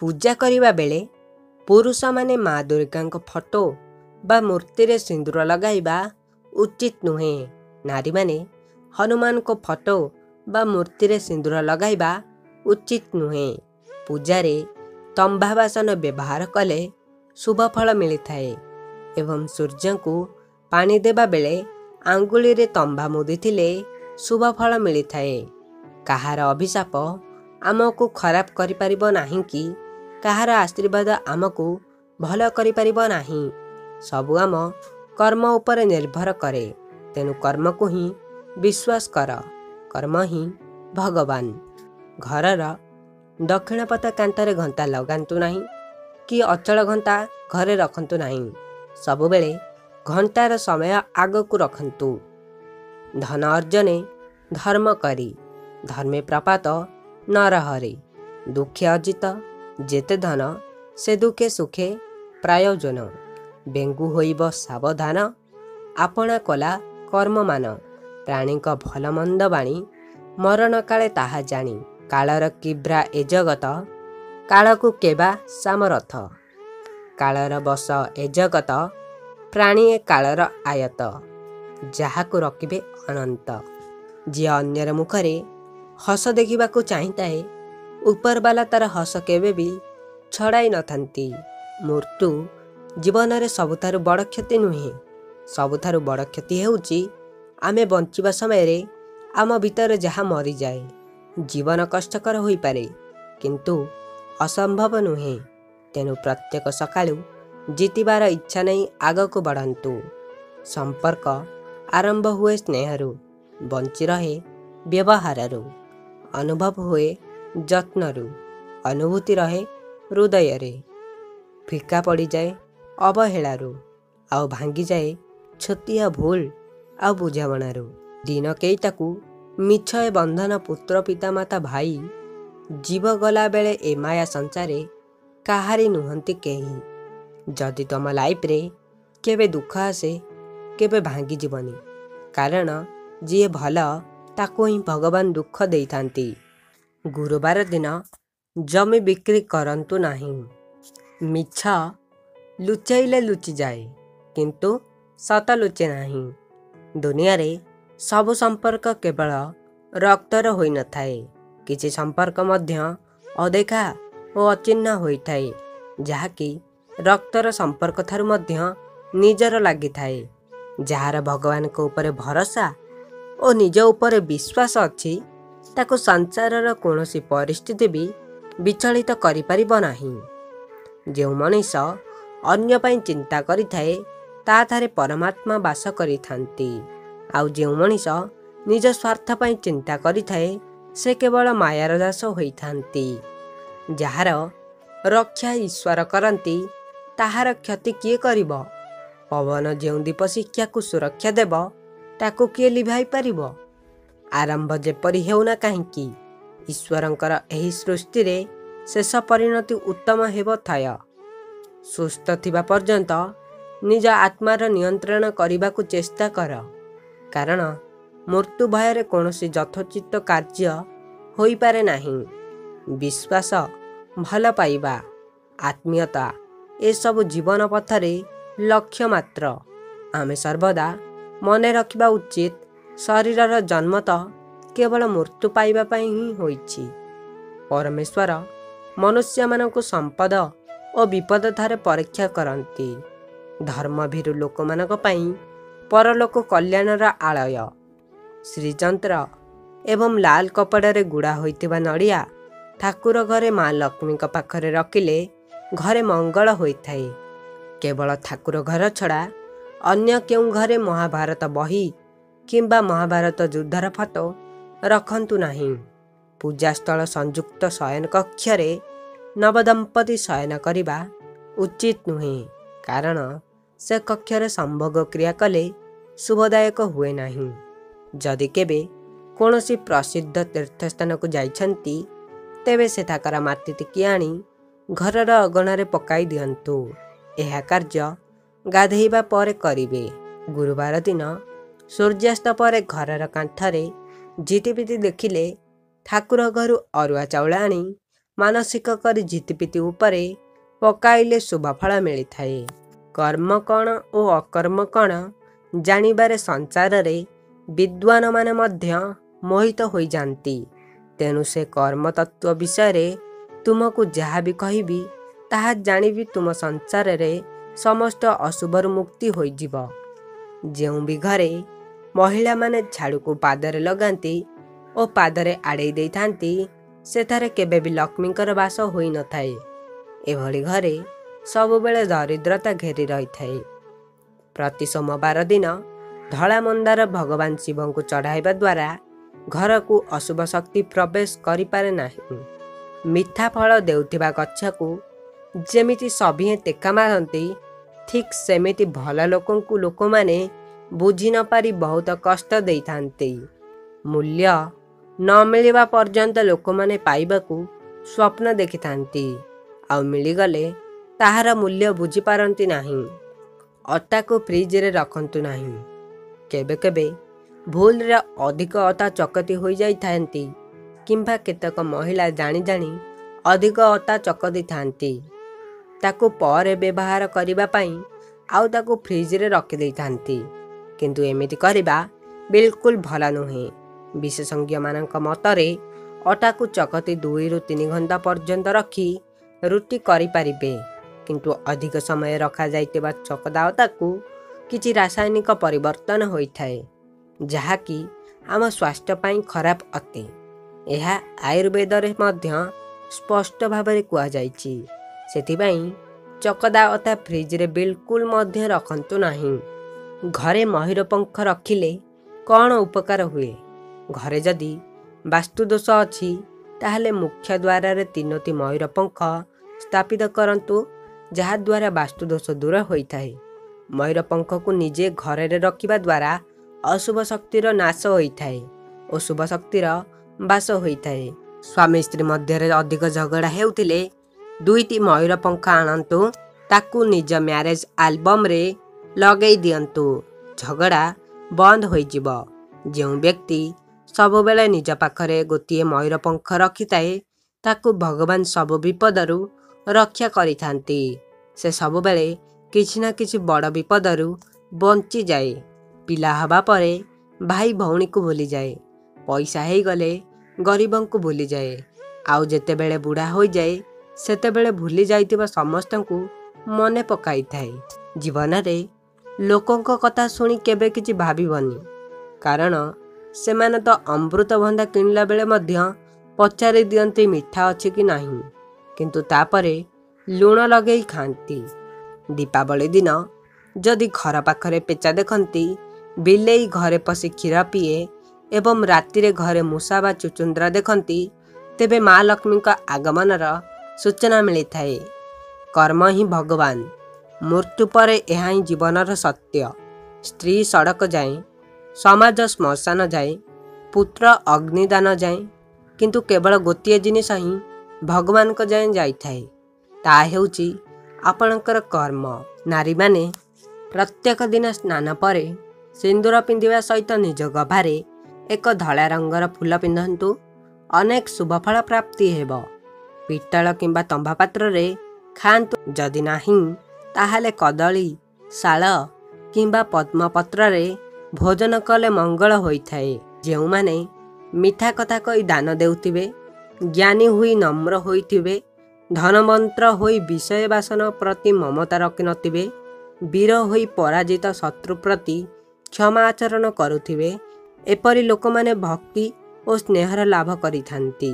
पूजा करिबा बेले पुरुष माने माँ दुर्गा फोटो बा मूर्ति रे सिंदूर लगाइबा उचित नुहे। नारी माने हनुमान को फोटो बा मूर्ति रे सिंदूर लगाइबा उचित नुहे। पूजा रे तंबा बासन व्यवहार कले शुभ फल मिलिथाए एवं सूर्य को पानी देबा बेले आंगुली रे तंबा मुदिथिले शुभ फल मिलिथाए। काहार अभिशाप आमको खराब करि परिबो नाही कि काहार आशीर्वाद आमको भल करि परिबो नाही। सबु आम कर्म उपर निर्भर करे। तेनु कर्म को ही विश्वास कर। कर्म ही भगवान। घरर दक्षिण पथ कांतरे घंटा लगांतु नाही कि अचल घंटा घरे रखंतु नाही। सबु बेले घंटार समय आगकु रखंतु। धन अर्जने धर्म करी धर्मे प्रपात नरहरे। दुखे अर्जित जेते धन से दुखे सुखे प्रायोजन। बेंगु होइब सावधान आपणा कला कर्म मान। प्राणी का भल मंद बाणी मरण काले ताहा जानी। कालर किब्रा ए जगत कालकु केबा सामरथ। कालर बस ए जगत प्राणी ए कालर आयत। जाहाकु रखिबे अनंत। जे अन्यर मुखरे हस देखिबाकु चाहिताए ऊपर बाला तार हस केबे भी छड़ाई नथांती। मृत्यु जीवन रे सबुथारु बड़ क्षति नुहे। सबुथारु बड़ क्षति हेउची आमे बंचिबा समय रे आम भीतर जहा मरी जाए। जीवन कष्टकर होई पारे किंतु असंभव नुहे। तेनु प्रत्येक सकाळु जीतिबार इच्छा नहीं आगको बढ़ंतु। संपर्क आरंभ हुए स्नेहरु बंची रहे व्यवहाररु। अनुभव हुए जत्नरु अनुभूति रहे हृदय रे। फिका पड़ी जाए अवहेलारू आउ भांगी जाए छतिया भूल आउ बुझामणारू। दिन केईटाकू मिछ ए बंधन पुत्र पिता माता भाई जीव गला बेले ए माया संसारे काहारी नुहंती केही। जदि तुम लाइफ रे केबे दुख आसे केबे भांगी जीवनी। कारण जी भल ताको ही भगवान दुख देई थांती। गुरुवार दिन जमी बिक्री करंतु नाही। मिछ लुचाइले लुचि जाए किंतु सत लुचे नाही। दुनिया रे सबु संपर्क केवल रक्तर होई न थाए। किछि संपर्क मध्य अदेखा और अचिन्ह होई थाए जहाकी रक्तर संपर्क थारु मध्य निजर लागि थाए। जहार भगवान को ऊपर भरोसा और निज ऊपर विश्वास अछि ताको संसारर कोनोसी परिस्थिति भी विचलित करि परिबो नाही। जेउ मनीष अन्य पई चिंता करि थाए ता थारे परमात्मा वास करि थांती। आउ जेउ मनीष निज स्वार्थ पई चिंता करि थाए से केवल मायार दास होई थांती। जहार रक्षा ईश्वर करंती ताहार क्षति किए करिब। पवन जेउ दीप शिक्षा को सुरक्षा देव ताको किए लिभाई परिब। आरंभ जेपरि हेउना काहींकी ईश्वरंकर एही सृष्टि रे शेष परिणति उत्तम हेब थाय। सुस्थ थिबा पर्यंत निज आत्मार नियंत्रण करिबाकु चेष्टा कर। कारण मृत्यु भୟରେ कोनोसी यथोचित कार्य होई पारे नाही। विश्वास भल पाइबा आत्मीयता ए सब जीवन पथरे लक्ष्य मात्र। आमे सर्वदा मने रखिबा उचित शरीरर जन्म तो केवल मृत्यु पाइबा पई ही होईछि। परमेश्वर मनुष्य मानकु संपद और विपद थारे परीक्षा करंती। धर्म भीरु लोक मानक पई परलोक कल्याणर आलय। श्रीजंत्र एवं लाल कपड़े गुड़ा होइतिबा नड़िया ठाकुर घरे माँ लक्ष्मी पाखरे रखिले घरे मंगल होइथाए। केवल ठाकुर घर छड़ा अन्य केउ घरे महाभारत बही किंबा महाभारत युद्धर फोटो रखंतु नाही। पूजास्थल संयुक्त शयन कक्षरे नवदंपति शयन करिबा उचित नुहे। कारण से कक्षरे संभोग क्रिया कले शुभदायक हुए नाही। जदि केबे कोनोसी प्रसिद्ध तीर्थस्थान को जाइछंती तेबे सेठाकर माटी टिकी आनी घरर अगणारे पकाई दियंतु। एहा कार्य गाधेइबा परे करिबे। गुरुवार दिन सूर्यास्त परे घरर कांथरे झिटिपिटी देखिले ठाकुर घरु अरुआ चाउल आनी ମାନସିକ କରି ଝିଟିପିଟି ଉପରେ ପକାଇଲେ ଶୁଭଫଳ ମିଳିଥାଏ। କର୍ମ କ'ଣ ଓ ଅକର୍ମ କ'ଣ ଜାଣିବାରେ ସଂସାରରେ ବିଦ୍ୱାନମାନେ ମଧ୍ୟ ମୋହିତ ହୋଇଯାନ୍ତି। ତେଣୁ ସେ କର୍ମ ତତ୍ତ୍ୱ ବିଷୟରେ ତୁମକୁ ଯାହା ବି କହିବି ତାହା ଜାଣିବି ତୁମ ସଂସାରରେ ସମସ୍ତ ଅଶୁଭରୁ ମୁକ୍ତି ହୋଇଯିବ। ଯେଉଁ ବି ଘରେ ମହିଳାମାନେ ଝାଡ଼ୁକୁ ପାଦରେ ଲଗାନ୍ତି ଓ ପାଦରେ ଆଡ଼େଇ ଦେଇଥାନ୍ତି ସେଠାରେ କେବେ ବି ଲକ୍ଷ୍ମୀଙ୍କର ବାସ ହୋଇନଥାଏ। ଏଭଳି ଘରେ ସବୁବେଳେ ଦରିଦ୍ରତା ଘେରି ରହିଥାଏ। ପ୍ରତି ସୋମବାର ଦିନ ଧଳା ମନ୍ଦାର ଭଗବାନ ଶିବଙ୍କୁ ଚଢ଼ାଇବା ଦ୍ୱାରା ଘରକୁ ଅଶୁଭ ଶକ୍ତି ପ୍ରବେଶ କରିପାରେ ନାହିଁ। ମିଠା ଫଳ ଦେଉଥିବା ଗଛକୁ ଯେମିତି ସଭିଏଁ ଟେକା ମାରନ୍ତି ଠିକ୍ ସେମିତି ଭଲ ଲୋକଙ୍କୁ ଲୋକମାନେ ବୁଝି ନ ପାରି ବହୁତ କଷ୍ଟ ଦେଇଥାନ୍ତି। ମୂଲ୍ୟ ନ ମିଳିବା ପର୍ଯ୍ୟନ୍ତ ଲୋକମାନେ ପାଇବାକୁ ସ୍ୱପ୍ନ ଦେଖିଥାନ୍ତି, ଆଉ ମିଳିଗଲେ ତାହାର ମୂଲ୍ୟ ବୁଝିପାରନ୍ତି ନାହିଁ। ଅଟାକୁ ଫ୍ରିଜରେ ରଖନ୍ତୁ ନାହିଁ। କେବେ କେବେ ଭୁଲରେ ଅଧିକ ଅଟା ଚକଟି ହୋଇଯାଇଥାନ୍ତି କିମ୍ବା କେତେକ ମହିଳା ଜାଣି ଜାଣି ଅଧିକ ଅଟା ଚକଟିଥାନ୍ତି। ତାକୁ ପରେ ବ୍ୟବହାର କରିବା ପାଇଁ ଆଉ ତାକୁ ଫ୍ରିଜରେ ରଖିଦେଇଥାନ୍ତି। କିନ୍ତୁ ଏମିତି କରିବା ବିଲକୁଲ ଭଲ ନୁହେଁ। ବିଶେଷଜ୍ଞମାନଙ୍କ ମତରେ ଅଟାକୁ ଚକଟି 2ରୁ 3 ଘଣ୍ଟା ପର୍ଯ୍ୟନ୍ତ ରଖି ରୁଟି କରିପାରିବେ। କିନ୍ତୁ ଅଧିକ ସମୟ ରଖାଯାଇଥିବା ଚକଟା ଅଟାକୁ କିଛି ରାସାୟନିକ ପରିବର୍ତ୍ତନ ହୋଇଥାଏ ଯାହାକି ଆମ ସ୍ୱାସ୍ଥ୍ୟ ପାଇଁ ଖରାପ ଅଟେ। ଏହା ଆୟୁର୍ବେଦରେ ମଧ୍ୟ ସ୍ପଷ୍ଟ ଭାବରେ କୁହାଯାଇଛି। ସେଥିପାଇଁ ଚକଟା ଅଟା ଫ୍ରିଜରେ ବିଲକୁଲ ମଧ୍ୟ ରଖନ୍ତୁ ନାହିଁ। ଘରେ ମୟୂର ପଙ୍ଖ ରଖିଲେ କ'ଣ ଉପକାର ହୁଏ? ଘରେ ଯଦି ବାସ୍ତୁଦୋଷ ଅଛି ତାହେଲେ ମୁଖ୍ୟ ଦ୍ୱାରରେ 3ଟି ମୟୂର ପଙ୍ଖ ସ୍ଥାପିତ କରନ୍ତୁ, ଯାହାଦ୍ୱାରା ବାସ୍ତୁଦୋଷ ଦୂର ହୋଇଥାଏ। ମୟୂର ପଙ୍ଖକୁ ନିଜେ ଘରରେ ରଖିବା ଦ୍ୱାରା ଅଶୁଭ ଶକ୍ତିର ନାଶ ହୋଇଥାଏ ଓ ଶୁଭ ଶକ୍ତିର ବାସ ହୋଇଥାଏ। ସ୍ୱାମୀ ସ୍ତ୍ରୀ ମଧ୍ୟରେ ଅଧିକ ଝଗଡ଼ା ହେଉଥିଲେ 2ଟି ମୟୂର ପଙ୍ଖ ଆଣନ୍ତୁ, ତାକୁ ନିଜ ମ୍ୟାରେଜ ଆଲବମରେ ଲଗେଇ ଦିଅନ୍ତୁ। ଝଗଡ଼ା ବନ୍ଦ ହୋଇଯିବ। ଯେଉଁ ବ୍ୟକ୍ତି ସବୁବେଳେ ନିଜ ପାଖରେ ଗୋଟିଏ ମୟୂର ପଙ୍ଖ ରଖିଥାଏ ତାକୁ ଭଗବାନ ସବୁ ବିପଦରୁ ରକ୍ଷା କରିଥାନ୍ତି। ସେ ସବୁବେଳେ କିଛି ନା କିଛି ବଡ଼ ବିପଦରୁ ବଞ୍ଚିଯାଏ। ପିଲା ହେବା ପରେ ଭାଇ ଭଉଣୀକୁ ଭୁଲିଯାଏ। ପଇସା ହେଇଗଲେ ଗରିବଙ୍କୁ ଭୁଲିଯାଏ। ଆଉ ଯେତେବେଳେ ବୁଢ଼ା ହୋଇଯାଏ ସେତେବେଳେ ଭୁଲି ଯାଇଥିବା ସମସ୍ତଙ୍କୁ ମନେ ପକାଇଥାଏ। ଜୀବନରେ ଲୋକଙ୍କ କଥା ଶୁଣି କେବେ କିଛି ଭାବିବନି, କାରଣ ସେମାନେ ତ ଅମୃତଭଣ୍ଡା କିଣିଲା ବେଳେ ମଧ୍ୟ ପଚାରି ଦିଅନ୍ତି ମିଠା ଅଛି କି ନାହିଁ, କିନ୍ତୁ ତାପରେ ଲୁଣ ଲଗେଇ ଖାଆନ୍ତି। ଦୀପାବଳି ଦିନ ଯଦି ଘର ପାଖରେ ପେଚା ଦେଖନ୍ତି, ବିଲେଇ ଘରେ ପଶି କ୍ଷୀର ପିଏ ଏବଂ ରାତିରେ ଘରେ ମୂଷା ବା ଚୁଚୁନ୍ଦ୍ରା ଦେଖନ୍ତି, ତେବେ ମା ଲକ୍ଷ୍ମୀଙ୍କ ଆଗମନର ସୂଚନା ମିଳିଥାଏ। କର୍ମ ହିଁ ଭଗବାନ। ମୃତ୍ୟୁ ପରେ ଏହା ହିଁ ଜୀବନର ସତ୍ୟ। ସ୍ତ୍ରୀ ସଡ଼କ ଯାଏ, ସମାଜ ଶ୍ମଶାନ ଯାଏ, ପୁତ୍ର ଅଗ୍ନିଦାନ ଯାଏ, କିନ୍ତୁ କେବଳ ଗୋଟିଏ ଜିନିଷ ହିଁ ଭଗବାନଙ୍କ ଯାଏଁ ଯାଇଥାଏ, ତାହା ହେଉଛି ଆପଣଙ୍କର କର୍ମ। ନାରୀମାନେ ପ୍ରତ୍ୟେକ ଦିନ ସ୍ନାନ ପରେ ସିନ୍ଦୁର ପିନ୍ଧିବା ସହିତ ନିଜ ଗଭାରେ ଏକ ଧଳା ରଙ୍ଗର ଫୁଲ ପିନ୍ଧନ୍ତୁ। ଅନେକ ଶୁଭଫଳ ପ୍ରାପ୍ତି ହେବ। ପିତ୍ତଳ କିମ୍ବା ତମ୍ବା ପାତ୍ରରେ ଖାଆନ୍ତୁ। ଯଦି ନାହିଁ ତାହେଲେ କଦଳୀ, ଶାଳ କିମ୍ବା ପଦ୍ମପତ୍ରରେ ଭୋଜନ କଲେ ମଙ୍ଗଳ ହୋଇଥାଏ। ଯେଉଁମାନେ ମିଠା କଥା କହି ଦାନ ଦେଉଥିବେ, ଜ୍ଞାନୀ ହୋଇ ନମ୍ର ହୋଇଥିବେ, ଧନମନ୍ତ୍ର ହୋଇ ବିଷୟ ବାସନ ପ୍ରତି ମମତା ରଖିନଥିବେ, ବୀର ହୋଇ ପରାଜିତ ଶତ୍ରୁ ପ୍ରତି କ୍ଷମା ଆଚରଣ କରୁଥିବେ, ଏପରି ଲୋକମାନେ ଭକ୍ତି ଓ ସ୍ନେହର ଲାଭ କରିଥାନ୍ତି।